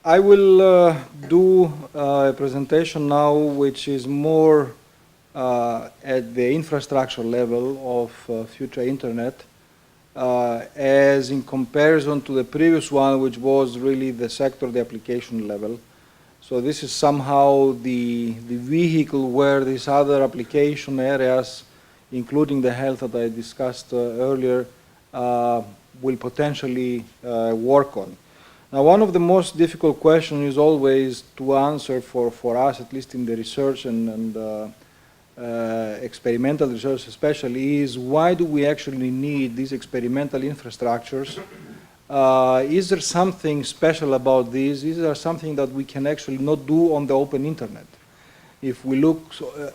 I will do a presentation now which is more at the infrastructure level of future internet as in comparison to the previous one, which was really the sector, the application level. So this is somehow the vehicle where these other application areas, including the health that I discussed earlier, will potentially work on. Now, one of the most difficult questions is always to answer for us, at least in the research and experimental research especially, is why do we actually need these experimental infrastructures? Is there something special about these? Is there something that we can actually not do on the open internet? If we look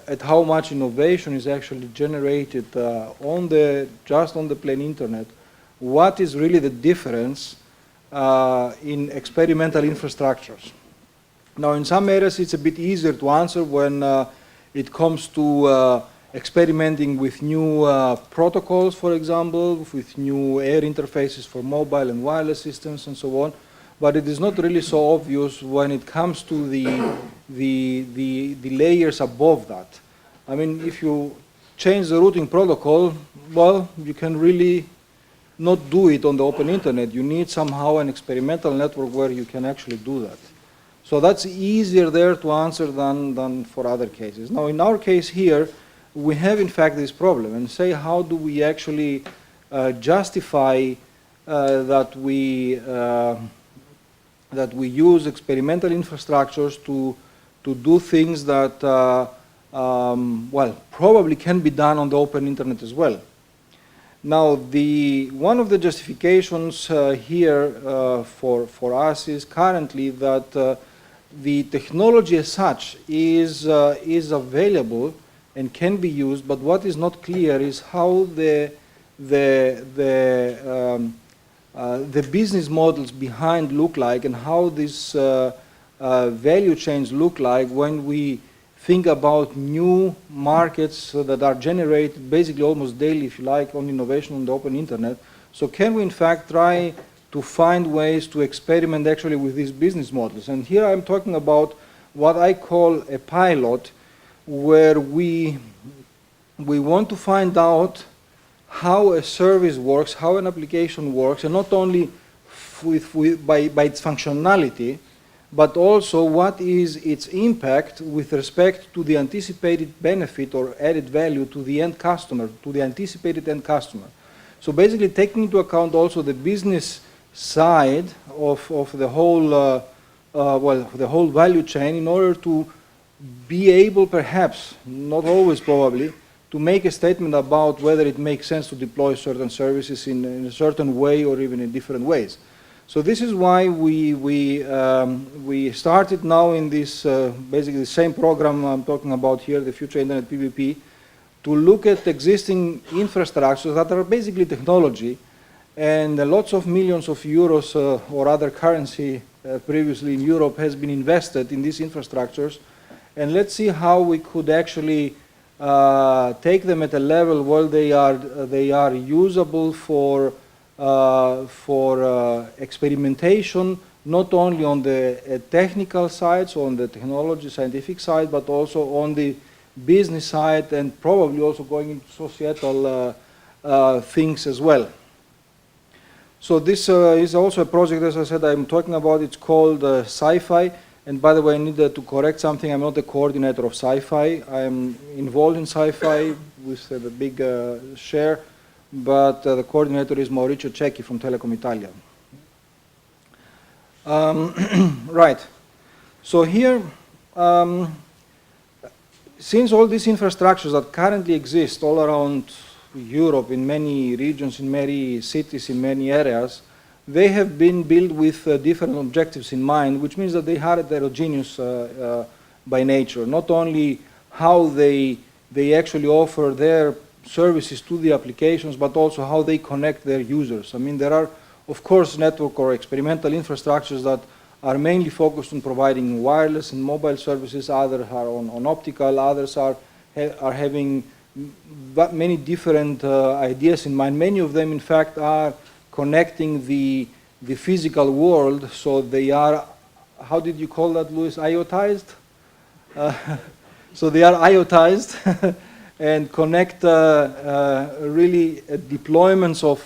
at how much innovation is actually generated just on the plain internet, what is really the difference in experimental infrastructures? Now, in some areas, it's a bit easier to answer when it comes to experimenting with new protocols, for example, with new air interfaces for mobile and wireless systems and so on. But it is not really so obvious when it comes to the layers above that. I mean, if you change the routing protocol, well, you can really not do it on the open internet. You need somehow an experimental network where you can actually do that. So that's easier there to answer than for other cases. Now, in our case here, we have in fact this problem, and say how do we actually justify that we use experimental infrastructures to do things that well, probably can be done on the open internet as well. Now, one of the justifications here for us is currently that the technology as such is available and can be used, but what is not clear is how the business models behind look like and how these value chains look like when we think about new markets that are generated basically almost daily, if you like, on innovation on the open internet. So can we in fact try to find ways to experiment actually with these business models? And here I'm talking about what I call a pilot, where we want to find out how a service works, how an application works, and not only by its functionality, but also what is its impact with respect to the anticipated benefit or added value to the end customer, to the anticipated end customer. So basically taking into account also the business side of the whole, well, the whole value chain, in order to be able, perhaps, not always probably, to make a statement about whether it makes sense to deploy certain services in a certain way or even in different ways. So this is why we started now in this basically the same program I'm talking about here, the Future Internet PVP, to look at existing infrastructures that are basically technology, and lots of millions of euros or other currency previously in Europe has been invested in these infrastructures, and let's see how we could actually take them at a level where they are usable for experimentation, not only on the technical side, so on the technology, scientific side, but also on the business side, and probably also going into societal things as well. So this is also a project, as I said, I'm talking about. It's called XIFI. And by the way, I need to correct something. I'm not the coordinator of XIFI. I'm involved in XIFI with a big share, but the coordinator is Mauricio Cecchi from Telecom Italia. Right. So here, since all these infrastructures that currently exist all around Europe, in many regions, in many cities, in many areas, they have been built with different objectives in mind, which means that they are heterogeneous by nature. Not only how they actually offer their services to the applications, but also how they connect their users. I mean, there are, of course, network or experimental infrastructures that are mainly focused on providing wireless and mobile services. Others are on optical. Others are having many different ideas in mind. Many of them, in fact, are connecting the physical world, so they are how did you call that, Louis? IoTized? So they are IoTized and connect really deployments of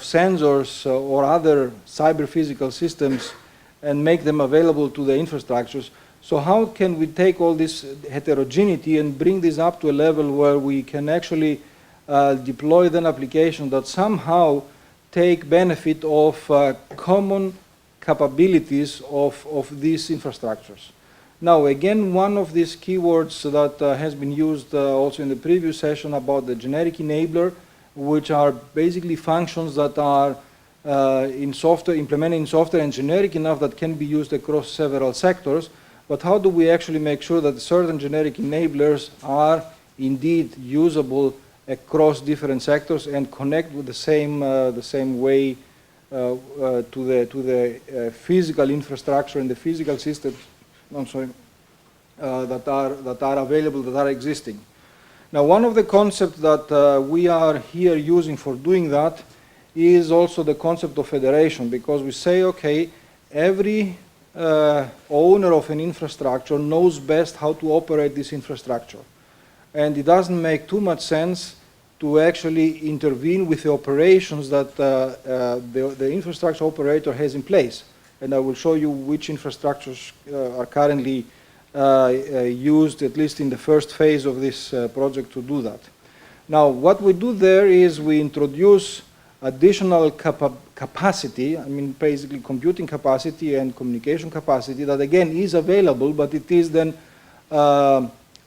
sensors or other cyber-physical systems and make them available to the infrastructures. So how can we take all this heterogeneity and bring this up to a level where we can actually deploy then applications that somehow take benefit of common capabilities of these infrastructures? Now, again, one of these keywords that has been used also in the previous session about the generic enabler, which are basically functions that are in software, implemented in software and generic enough that can be used across several sectors. But how do we actually make sure that certain generic enablers are indeed usable across different sectors and connect with the same way to the physical infrastructure and the physical systems, I'm sorry, that are available, that are existing. Now, one of the concepts that we are here using for doing that is also the concept of federation, because we say, okay, every owner of an infrastructure knows best how to operate this infrastructure. And it doesn't make too much sense to actually intervene with the operations that the infrastructure operator has in place. And I will show you which infrastructures are currently used, at least in the first phase of this project, to do that. Now, what we do there is we introduce additional capacity, I mean basically computing capacity and communication capacity that again is available, but it is then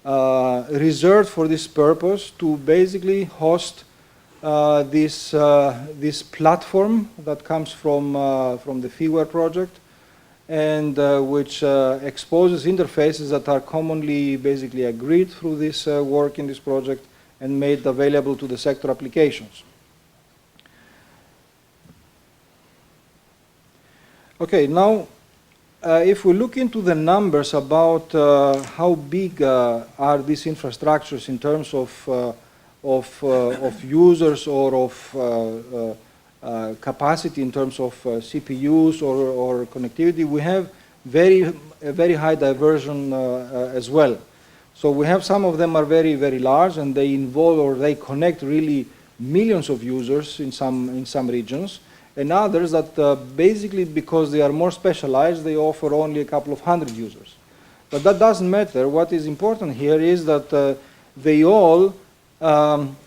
reserved for this purpose to basically host this platform that comes from the FIWARE project, and which exposes interfaces that are commonly basically agreed through this work in this project and made available to the sector applications. Okay, now if we look into the numbers about how big are these infrastructures in terms of users or of capacity in terms of CPUs or connectivity, we have a very high diversion as well. So we have some of them are very, very large, and they involve or they connect really millions of users in some regions, and others that basically, because they are more specialized, they offer only a couple of hundred users. But that doesn't matter. What is important here is that they all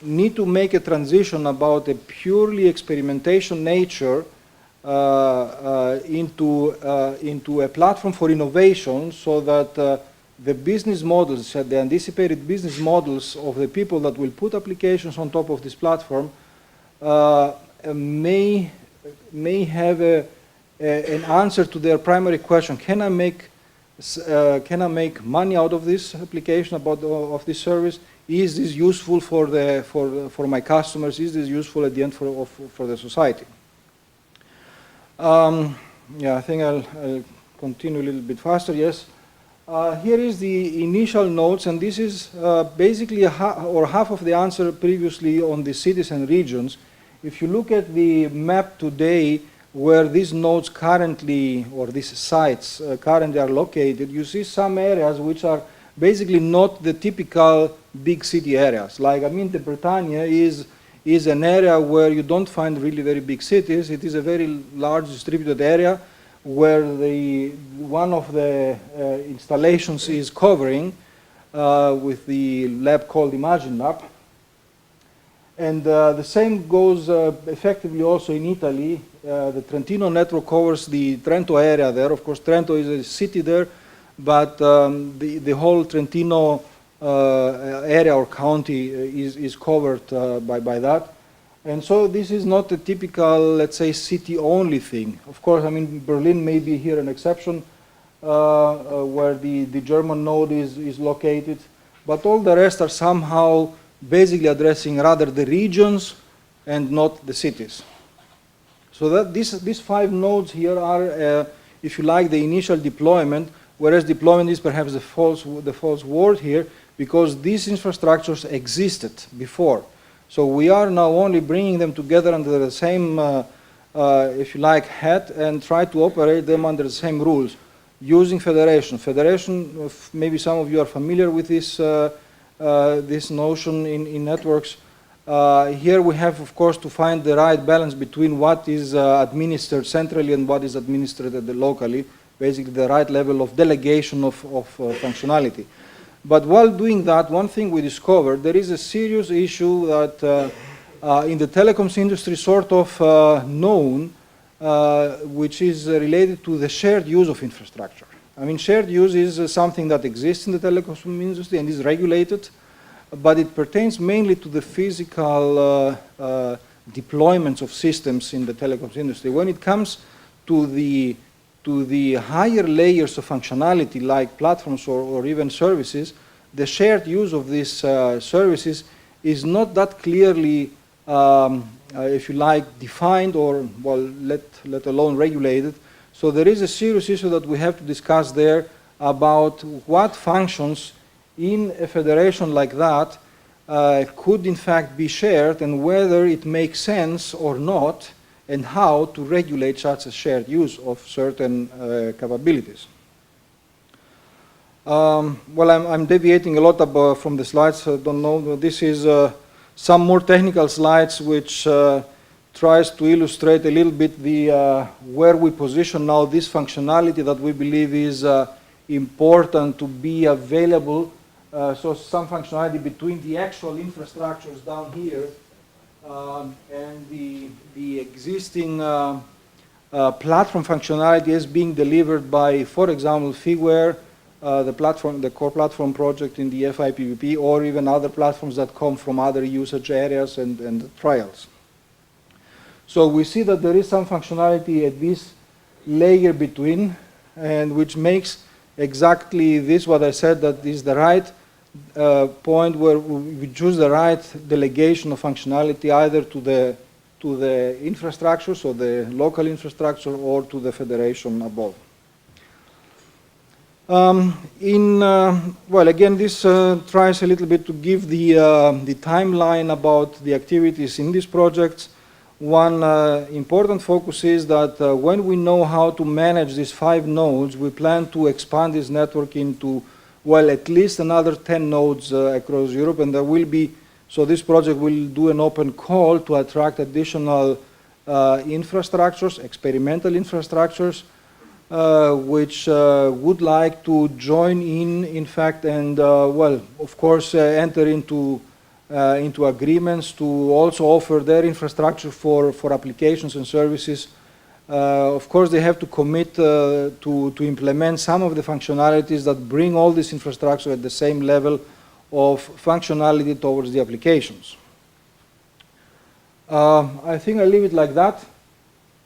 need to make a transition about a purely experimentation nature into a platform for innovation, so that the business models, the anticipated business models of the people that will put applications on top of this platform may have an answer to their primary question: can I make money out of this application, of this service? Is this useful for my customers? Is this useful at the end for the society? Yeah, I think I'll continue a little bit faster. Yes. Here is the initial notes, and this is basically half of the answer previously on the cities and regions. If you look at the map today, where these nodes currently, or these sites currently are located, you see some areas which are basically not the typical big city areas. Like, I mean, the Britannia is an area where you don't find really very big cities. It is a very large distributed area where one of the installations is covering with the lab called Imagine Lab. And the same goes effectively also in Italy. The Trentino network covers the Trento area there. Of course, Trento is a city there, but the whole Trentino area or county is covered by that. And so this is not a typical, let's say, city-only thing. Of course, I mean, Berlin may be here an exception, where the German node is located, but all the rest are somehow basically addressing rather the regions and not the cities. So that these 5 nodes here are, if you like, the initial deployment, whereas deployment is perhaps the false word here, because these infrastructures existed before. So we are now only bringing them together under the same if you like, hat and try to operate them under the same rules using federation. Federation, maybe some of you are familiar with this, this notion in networks. Here we have, of course, to find the right balance between what is administered centrally and what is administered locally, basically the right level of delegation of functionality. But while doing that, one thing we discovered, there is a serious issue that in the telecoms industry sort of known, which is related to the shared use of infrastructure. I mean, shared use is something that exists in the telecoms industry and is regulated, but it pertains mainly to the physical deployments of systems in the telecoms industry. When it comes to the higher layers of functionality like platforms or even services, the shared use of these services is not that clearly, if you like, defined or, well, let alone regulated. So there is a serious issue that we have to discuss there about what functions in a federation like that could in fact be shared and whether it makes sense or not, and how to regulate such a shared use of certain capabilities. Well, I'm deviating a lot from the slides. I don't know. This is some more technical slides which tries to illustrate a little bit the where we position now this functionality that we believe is important to be available. So some functionality between the actual infrastructures down here and the existing platform functionality is being delivered by, for example, Figuware, the core platform project in the FIPPP, or even other platforms that come from other usage areas and trials. So we see that there is some functionality at this layer between, and which makes exactly this what I said, that is the right point where we choose the right delegation of functionality either to the infrastructure, so the local infrastructure, or to the federation above. Well, again, this tries a little bit to give the timeline about the activities in these projects. One important focus is that when we know how to manage these 5 nodes, we plan to expand this network into, well, at least another 10 nodes across Europe, and there will be, so this project will do an open call to attract additional infrastructures, experimental infrastructures, which would like to join in fact, and well, of course, enter into agreements to also offer their infrastructure for applications and services. Of course, they have to commit to implement some of the functionalities that bring all this infrastructure at the same level of functionality towards the applications. I think I'll leave it like that.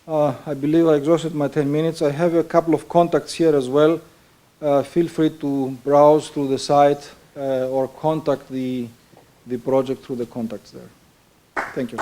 I believe I exhausted my 10 minutes. I have a couple of contacts here as well. Feel free to browse through the site or contact the project through the contacts there. Thank you.